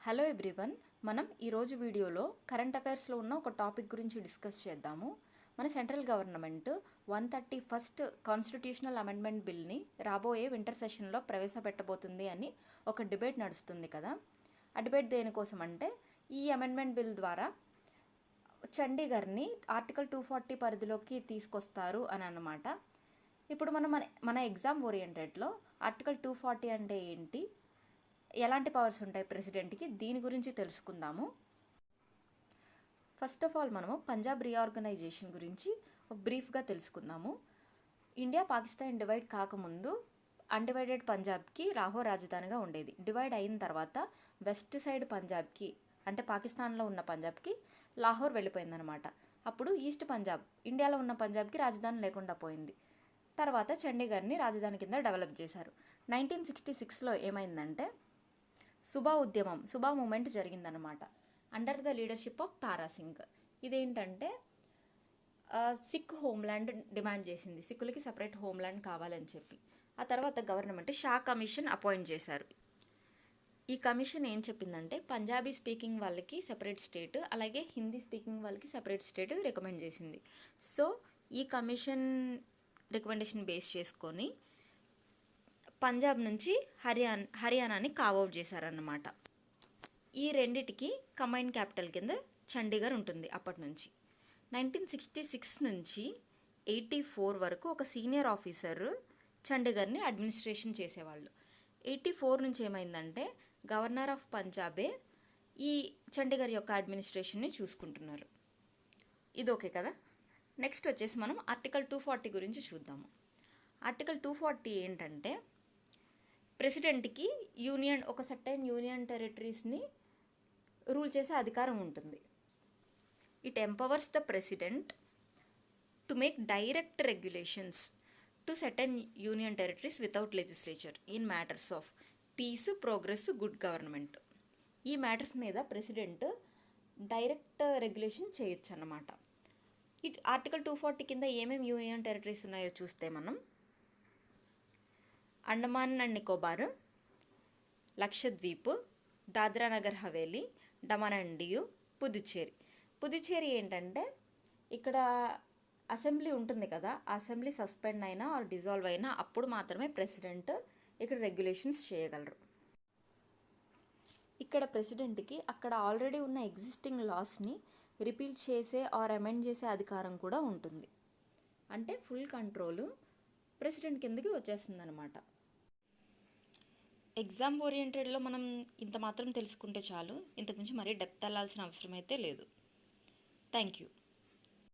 Hello everyone, మనం ఈరోజు వీడియోలో కరెంట్ అఫైర్స్లో ఉన్న ఒక టాపిక్ గురించి డిస్కస్ చేద్దాము. మన central government 131st constitutional amendment బిల్ని రాబోయే వింటర్ సెషన్లో ప్రవేశపెట్టబోతుంది అని ఒక డిబేట్ నడుస్తుంది కదా. ఆ డిబేట్ దేనికోసం అంటే ఈ అమెండ్మెంట్ బిల్ ద్వారా చండీగఢ్ని ఆర్టికల్ 240 పరిధిలోకి తీసుకొస్తారు అని అన్నమాట. ఇప్పుడు మన ఎగ్జామ్ ఓరియంటెడ్లో ఆర్టికల్ 240 అంటే ఏంటి, ఎలాంటి పవర్స్ ఉంటాయి ప్రెసిడెంట్కి, దీని గురించి తెలుసుకుందాము. ఫస్ట్ ఆఫ్ ఆల్ మనము పంజాబ్ రీఆర్గనైజేషన్ గురించి ఒక బ్రీఫ్గా తెలుసుకుందాము. ఇండియా పాకిస్తాన్ డివైడ్ కాకముందు అన్డివైడెడ్ పంజాబ్కి లాహోర్ రాజధానిగా ఉండేది. డివైడ్ అయిన తర్వాత వెస్ట్ సైడ్ పంజాబ్కి, అంటే పాకిస్తాన్లో ఉన్న పంజాబ్కి లాహోర్ వెళ్ళిపోయిందనమాట. అప్పుడు ఈస్ట్ పంజాబ్, ఇండియాలో ఉన్న పంజాబ్కి రాజధాని లేకుండా పోయింది. తర్వాత చండీగఢ్ని రాజధాని కింద డెవలప్ చేశారు. 1966లో ఏమైందంటే సుబా మూమెంట్ జరిగిందనమాట, అండర్ ద లీడర్షిప్ ఆఫ్ తారా సింగ్. ఇదేంటంటే సిక్ హోమ్ల్యాండ్ డిమాండ్ చేసింది, సిక్కులకి సపరేట్ హోమ్ల్యాండ్ కావాలని చెప్పి. ఆ తర్వాత గవర్నమెంట్ షా కమిషన్ అపాయింట్ చేశారు. ఈ కమిషన్ ఏం చెప్పిందంటే పంజాబీ స్పీకింగ్ వాళ్ళకి సెపరేట్ స్టేట్, అలాగే హిందీ స్పీకింగ్ వాళ్ళకి సెపరేట్ స్టేట్ రికమెండ్ చేసింది. సో ఈ కమిషన్ రికమెండేషన్ బేస్ చేసుకొని పంజాబ్ నుంచి హర్యానాని కావౌట్ చేశారన్నమాట. ఈ రెండిటికి కంబైన్ క్యాపిటల్ కింద చండీగఢ్ ఉంటుంది అప్పటి నుంచి. 1966 నుంచి 84 వరకు ఒక సీనియర్ ఆఫీసర్ చండీగఢ్ని అడ్మినిస్ట్రేషన్ చేసేవాళ్ళు. 84 నుంచి ఏమైందంటే గవర్నర్ ఆఫ్ పంజాబే ఈ చండీగఢ్ యొక్క అడ్మినిస్ట్రేషన్ని చూసుకుంటున్నారు. ఇది ఓకే కదా. నెక్స్ట్ వచ్చేసి మనం ఆర్టికల్ 240 గురించి చూద్దాము. ఆర్టికల్ 240 ఏంటంటే ప్రెసిడెంట్కి ఒక సర్టైన్ యూనియన్ టెరిటరీస్ని రూల్ చేసే అధికారం ఉంటుంది. It empowers the president to make direct regulations to certain union territories without legislature in matters of piece, progress, good government. ఈ మ్యాటర్స్ మీద ప్రెసిడెంట్ డైరెక్ట్ రెగ్యులేషన్ చేయొచ్చు అన్నమాట. ఆర్టికల్ 240 కింద ఏమేమి యూనియన్ టెరిటరీస్ ఉన్నాయో చూస్తే మనం Andaman and Nicobar, Lakshadweep, Dadra Nagar Haveli, Daman and DU, Puducherry ఏంటంటే ఇక్కడ అసెంబ్లీ ఉంటుంది కదా, ఆ అసెంబ్లీ సస్పెండ్ అయినా ఆర్ డిజాల్వ్ అయినా అప్పుడు మాత్రమే ప్రెసిడెంట్ ఇక్కడ రెగ్యులేషన్స్ చేయగలరు. ఇక్కడ ప్రెసిడెంట్కి అక్కడ ఆల్రెడీ ఉన్న ఎగ్జిస్టింగ్ లాస్ని రిపీల్ చేసే ఆర్ అమెండ్ చేసే అధికారం కూడా ఉంటుంది. అంటే ఫుల్ కంట్రోల్ ప్రెసిడెంట్ కిందకి వచ్చేస్తుంది అనమాట. ఎగ్జామ్ ఓరియంటెడ్లో మనం ఇంత మాత్రం తెలుసుకుంటే చాలు, ఇంతకుమించి మరీ డెప్త్ వెళ్ళాల్సిన అవసరం అయితే లేదు. Thank you.